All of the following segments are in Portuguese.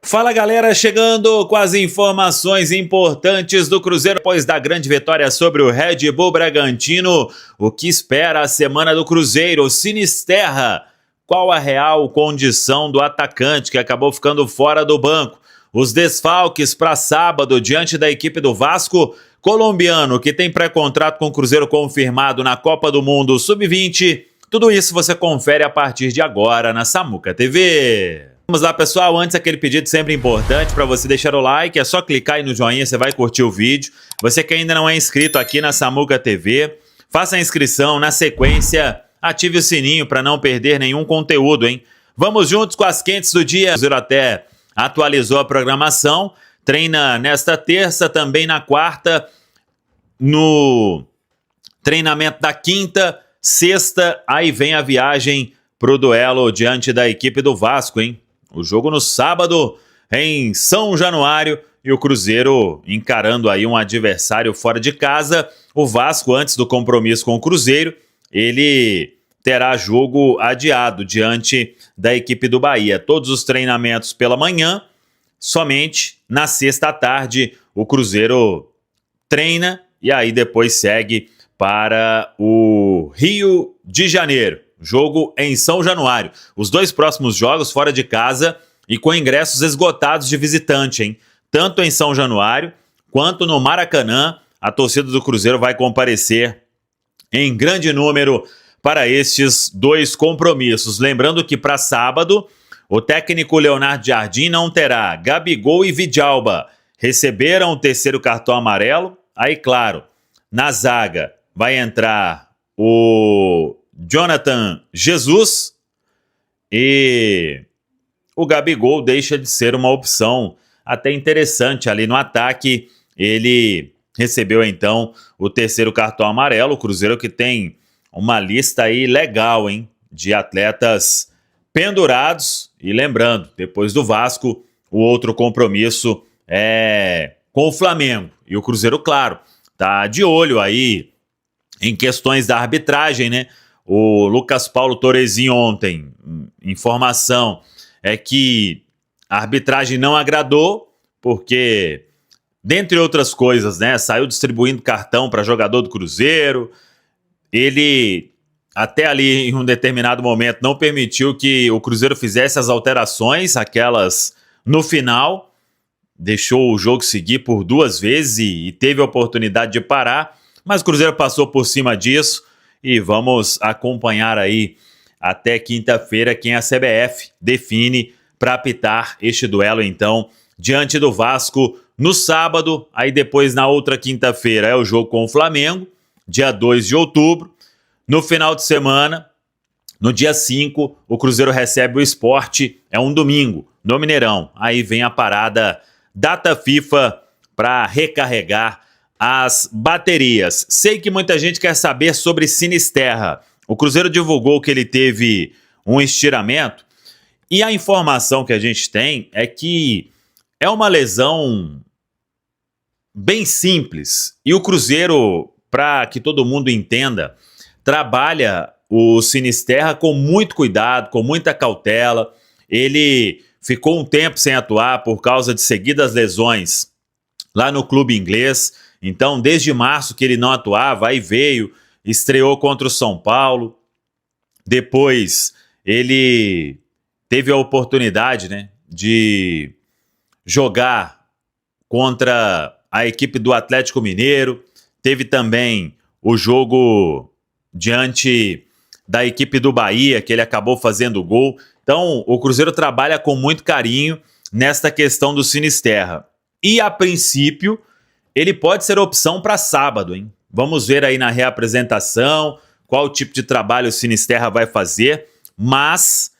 Fala galera, chegando com as informações importantes do Cruzeiro após da grande vitória sobre o Red Bull Bragantino. O que espera a semana do Cruzeiro? Sinisterra. Qual a real condição do atacante que acabou ficando fora do banco? Os desfalques para sábado diante da equipe do Vasco. Colombiano que tem pré-contrato com o Cruzeiro confirmado na Copa do Mundo Sub-20. Tudo isso você confere a partir de agora na Samuca TV. Vamos lá, pessoal, antes aquele pedido sempre importante para você deixar o like, é só clicar aí no joinha, você vai curtir o vídeo. Você que ainda não é inscrito aqui na Samuca TV, faça a inscrição, na sequência, ative o sininho para não perder nenhum conteúdo, hein? Vamos juntos com as quentes do dia. O Cruzeiro até atualizou a programação, treina nesta terça, também na quarta, no treinamento da quinta, sexta, aí vem a viagem pro duelo diante da equipe do Vasco, hein? O jogo no sábado em São Januário e o Cruzeiro encarando aí um adversário fora de casa. O Vasco, antes do compromisso com o Cruzeiro, ele terá jogo adiado diante da equipe do Bahia. Todos os treinamentos pela manhã, somente na sexta à tarde o Cruzeiro treina e aí depois segue para o Rio de Janeiro. Jogo em São Januário. Os dois próximos jogos fora de casa e com ingressos esgotados de visitante, hein? Tanto em São Januário quanto no Maracanã, a torcida do Cruzeiro vai comparecer em grande número para estes dois compromissos. Lembrando que para sábado, o técnico Leonardo Jardim não terá Gabigol e Vidalba. Receberam o terceiro cartão amarelo. Aí, claro, na zaga vai entrar o Jonathan Jesus e o Gabigol deixa de ser uma opção até interessante ali no ataque. Ele recebeu então o terceiro cartão amarelo. O Cruzeiro que tem uma lista aí legal, hein, de atletas pendurados. E lembrando, depois do Vasco, o outro compromisso é com o Flamengo. E o Cruzeiro, claro, tá de olho aí em questões da arbitragem, né? O Lucas Paulo Torrezinho ontem, informação é que a arbitragem não agradou, porque, dentre outras coisas, né, saiu distribuindo cartão para jogador do Cruzeiro. Ele, até ali em um determinado momento, não permitiu que o Cruzeiro fizesse as alterações, aquelas no final, deixou o jogo seguir por duas vezes e teve a oportunidade de parar, mas o Cruzeiro passou por cima disso. E vamos acompanhar aí até quinta-feira quem a CBF define para apitar este duelo, então, diante do Vasco no sábado. Aí depois, na outra quinta-feira, é o jogo com o Flamengo, dia 2 de outubro. No final de semana, no dia 5, o Cruzeiro recebe o Sport, é um domingo, no Mineirão. Aí vem a parada data FIFA para recarregar as baterias. Sei que muita gente quer saber sobre Sinisterra. O Cruzeiro divulgou que ele teve um estiramento e a informação que a gente tem é que é uma lesão bem simples. E o Cruzeiro, para que todo mundo entenda, trabalha o Sinisterra com muito cuidado, com muita cautela. Ele ficou um tempo sem atuar por causa de seguidas lesões lá no clube inglês. Então, desde março que ele não atuava, aí veio, estreou contra o São Paulo. Depois, ele teve a oportunidade, né, de jogar contra a equipe do Atlético Mineiro. Teve também o jogo diante da equipe do Bahia, que ele acabou fazendo gol. Então, o Cruzeiro trabalha com muito carinho nesta questão do Sinisterra. E, a princípio, ele pode ser opção para sábado, hein? Vamos ver aí na reapresentação qual tipo de trabalho o Sinisterra vai fazer, mas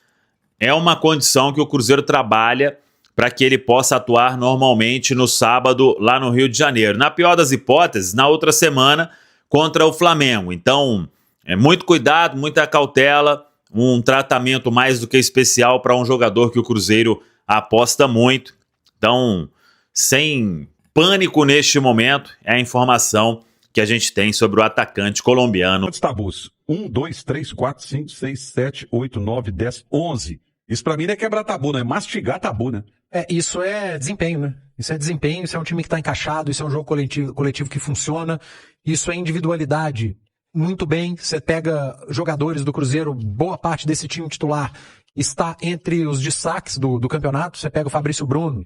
é uma condição que o Cruzeiro trabalha para que ele possa atuar normalmente no sábado lá no Rio de Janeiro. Na pior das hipóteses, na outra semana contra o Flamengo. Então, é muito cuidado, muita cautela, um tratamento mais do que especial para um jogador que o Cruzeiro aposta muito. Então, sem pânico neste momento, é a informação que a gente tem sobre o atacante colombiano. Quantos tabus? 1, 2, 3, 4, 5, 6, 7, 8, 9, 10, 11. Isso pra mim não é quebrar tabu, não é mastigar tabu, né? Isso é desempenho, né? Isso é desempenho, isso é um time que está encaixado, isso é um jogo coletivo que funciona, isso é individualidade. Muito bem, você pega jogadores do Cruzeiro, boa parte desse time titular está entre os destaques do campeonato. Você pega o Fabrício Bruno,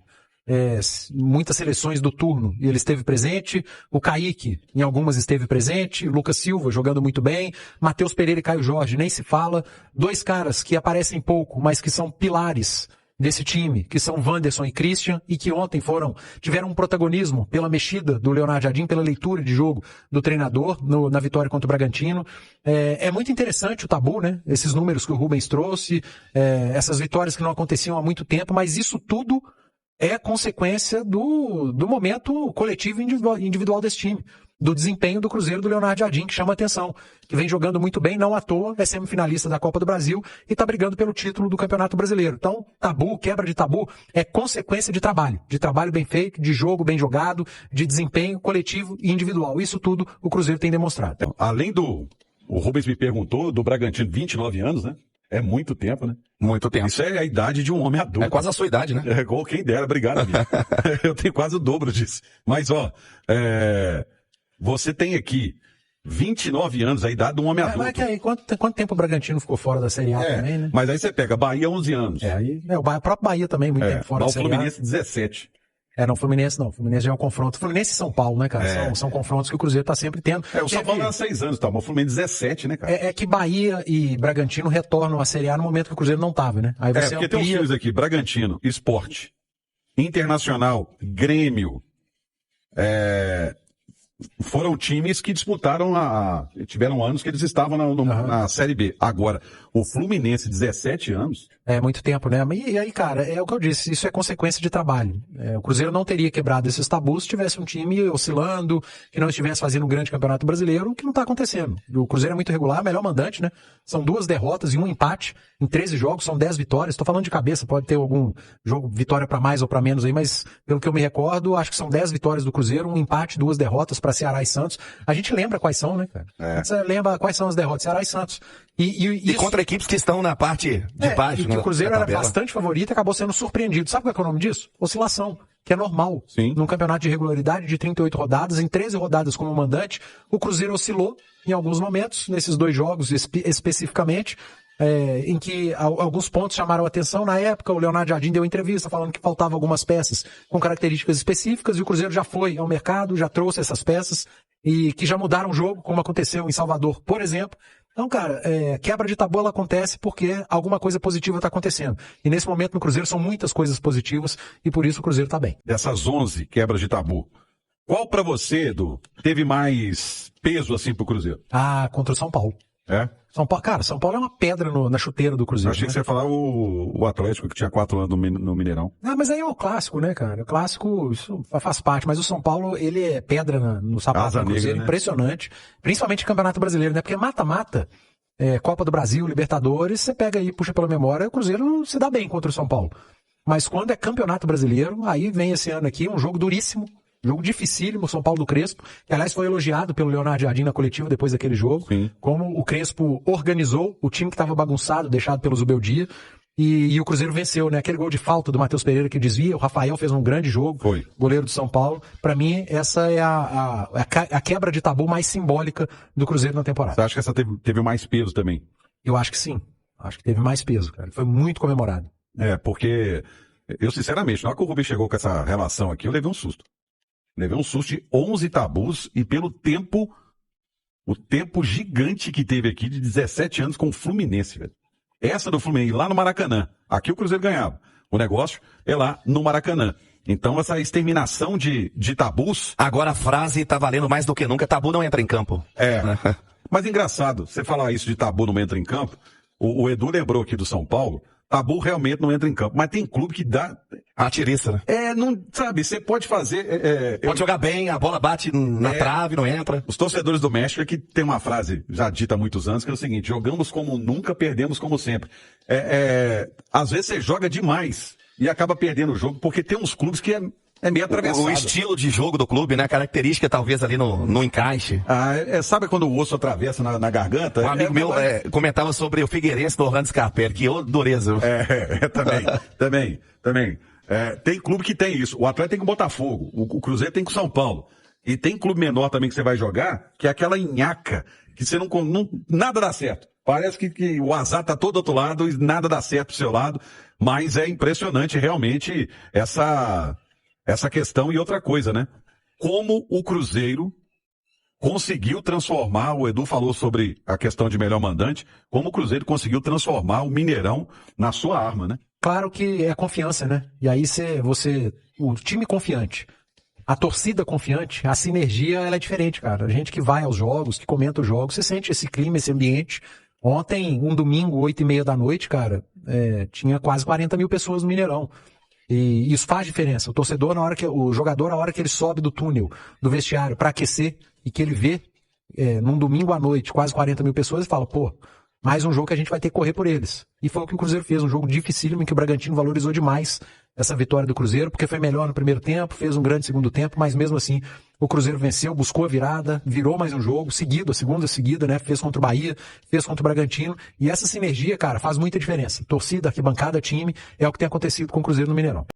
muitas seleções do turno e ele esteve presente. O Kaique, em algumas, esteve presente. Lucas Silva jogando muito bem. Matheus Pereira e Caio Jorge, nem se fala. Dois caras que aparecem pouco, mas que são pilares desse time, que são Wanderson e Christian, e que ontem tiveram um protagonismo pela mexida do Leonardo Jardim, pela leitura de jogo do treinador na vitória contra o Bragantino. É muito interessante o Tabu, né? Esses números que o Rubens trouxe, essas vitórias que não aconteciam há muito tempo, mas isso tudo é consequência do momento coletivo e individual desse time, do desempenho do Cruzeiro do Leonardo Jardim, que chama a atenção, que vem jogando muito bem, não à toa, é semifinalista da Copa do Brasil e está brigando pelo título do Campeonato Brasileiro. Então, quebra de tabu, é consequência de trabalho bem feito, de jogo bem jogado, de desempenho coletivo e individual. Isso tudo o Cruzeiro tem demonstrado. Além o Rubens me perguntou, do Bragantino, 29 anos, né? É muito tempo, né? Muito tempo. Isso é a idade de um homem adulto. É quase a sua idade, né? É igual quem dera, obrigado, amigo. Eu tenho quase o dobro disso. Mas, você tem aqui 29 anos, a idade de um homem adulto. Mas que aí, quanto tempo o Bragantino ficou fora da Série A também, né? Mas aí você pega Bahia 11 anos. O próprio Bahia também, muito tempo fora da Série A. O Fluminense 17. Não, Fluminense não. Fluminense já é um confronto. Fluminense e São Paulo, né, cara? São confrontos que o Cruzeiro tá sempre tendo. O São Paulo era 6 anos, tá? Mas o Fluminense 17, né, cara? É que Bahia e Bragantino retornam à Série A no momento que o Cruzeiro não tava, né? Aí você porque tem os times aqui, Bragantino, Sport, Internacional, Grêmio, foram times que disputaram tiveram anos que eles estavam na Série B. Agora, o Fluminense, 17 anos... É muito tempo, né? E aí, cara, é o que eu disse, isso é consequência de trabalho. O Cruzeiro não teria quebrado esses tabus se tivesse um time oscilando, que não estivesse fazendo um grande campeonato brasileiro, o que não tá acontecendo. O Cruzeiro é muito regular, melhor mandante, né? São 2 derrotas e 1 empate em 13 jogos, são 10 vitórias. Tô falando de cabeça, pode ter algum jogo, vitória pra mais ou pra menos aí, mas pelo que eu me recordo, acho que são 10 vitórias do Cruzeiro, 1 empate, 2 derrotas pra Ceará e Santos. A gente lembra quais são, né, cara? Você lembra quais são as derrotas, Ceará e Santos. E contra equipes que estão na parte de baixo. E que o Cruzeiro era bastante favorito e acabou sendo surpreendido. Sabe qual é o nome disso? Oscilação, que é normal. Sim. Num campeonato de regularidade de 38 rodadas, em 13 rodadas como mandante, o Cruzeiro oscilou em alguns momentos, nesses 2 jogos especificamente, em que alguns pontos chamaram a atenção. Na época, o Leonardo Jardim deu entrevista falando que faltavam algumas peças com características específicas e o Cruzeiro já foi ao mercado, já trouxe essas peças e que já mudaram o jogo, como aconteceu em Salvador, por exemplo. Então, cara, quebra de tabu ela acontece porque alguma coisa positiva está acontecendo. E nesse momento no Cruzeiro são muitas coisas positivas e por isso o Cruzeiro está bem. Dessas 11 quebras de tabu, qual pra você, Edu, teve mais peso assim pro Cruzeiro? Contra o São Paulo. São Paulo é uma pedra na chuteira do Cruzeiro. Eu achei que você ia falar o Atlético, que tinha 4 anos no Mineirão. Mas aí é o clássico, né, cara? O clássico, isso faz parte. Mas o São Paulo, ele é pedra no sapato do Cruzeiro. Né? Impressionante. Principalmente no Campeonato Brasileiro, né? Porque mata-mata, Copa do Brasil, Libertadores, você pega aí, puxa pela memória, o Cruzeiro se dá bem contra o São Paulo. Mas quando é Campeonato Brasileiro, aí vem esse ano aqui um jogo duríssimo. Jogo dificílimo, São Paulo do Crespo, que aliás foi elogiado pelo Leonardo Jardim na coletiva depois daquele jogo. Sim. Como o Crespo organizou o time que estava bagunçado, deixado pelo Zubeldia, e o Cruzeiro venceu, né? Aquele gol de falta do Matheus Pereira que desvia, o Rafael fez um grande jogo, goleiro do São Paulo. Pra mim, essa é a quebra de tabu mais simbólica do Cruzeiro na temporada. Você acha que essa teve mais peso também? Eu acho que sim. Acho que teve mais peso, cara. Foi muito comemorado. Porque eu sinceramente, na hora que o Rubens chegou com essa relação aqui, eu levei um susto. Levei um susto de 11 tabus e pelo tempo, o tempo gigante que teve aqui de 17 anos com o Fluminense, velho. Essa do Fluminense, lá no Maracanã. Aqui o Cruzeiro ganhava. O negócio é lá no Maracanã. Então essa exterminação de tabus... Agora a frase tá valendo mais do que nunca, tabu não entra em campo. Mas engraçado, você falar isso de tabu não entra em campo, o Edu lembrou aqui do São Paulo, tabu realmente não entra em campo, mas tem clube que dá... A tiriça, né? Não, sabe, você pode fazer... Pode jogar bem, a bola bate na trave, não entra. Os torcedores do México aqui tem uma frase já dita há muitos anos, que é o seguinte: jogamos como nunca, perdemos como sempre. Às vezes você joga demais e acaba perdendo o jogo, porque tem uns clubes que é meio atravessado. O estilo de jogo do clube, né? A característica talvez ali no encaixe. Sabe quando o osso atravessa na garganta? Um amigo meu comentava sobre o Figueirense do Orlando Scarpelli, que dureza. Também. Tem clube que tem isso. O Atlético tem com o Botafogo, o Cruzeiro tem com o São Paulo. E tem clube menor também que você vai jogar, que é aquela nhaca, que você não nada dá certo. Parece que o azar tá todo do outro lado e nada dá certo pro seu lado. Mas é impressionante realmente essa questão. E outra coisa, né? Como o Cruzeiro conseguiu transformar, o Edu falou sobre a questão de melhor mandante, como o Cruzeiro conseguiu transformar o Mineirão na sua arma, né? Claro que é confiança, né? E aí o time confiante, a torcida confiante, a sinergia, ela é diferente, cara. A gente que vai aos jogos, que comenta os jogos, você sente esse clima, esse ambiente. Ontem, um domingo, 8h30 da noite, cara, tinha quase 40 mil pessoas no Mineirão. E isso faz diferença. O torcedor, o jogador, na hora que ele sobe do túnel, do vestiário, para aquecer, e que ele vê, num domingo à noite, quase 40 mil pessoas, ele fala, pô, mais um jogo que a gente vai ter que correr por eles. E foi o que o Cruzeiro fez, um jogo dificílimo em que o Bragantino valorizou demais essa vitória do Cruzeiro, porque foi melhor no primeiro tempo, fez um grande segundo tempo, mas mesmo assim o Cruzeiro venceu, buscou a virada, virou mais um jogo, seguido, a segunda seguida, né? Fez contra o Bahia, fez contra o Bragantino, e essa sinergia, cara, faz muita diferença. Torcida, arquibancada, time, é o que tem acontecido com o Cruzeiro no Mineirão.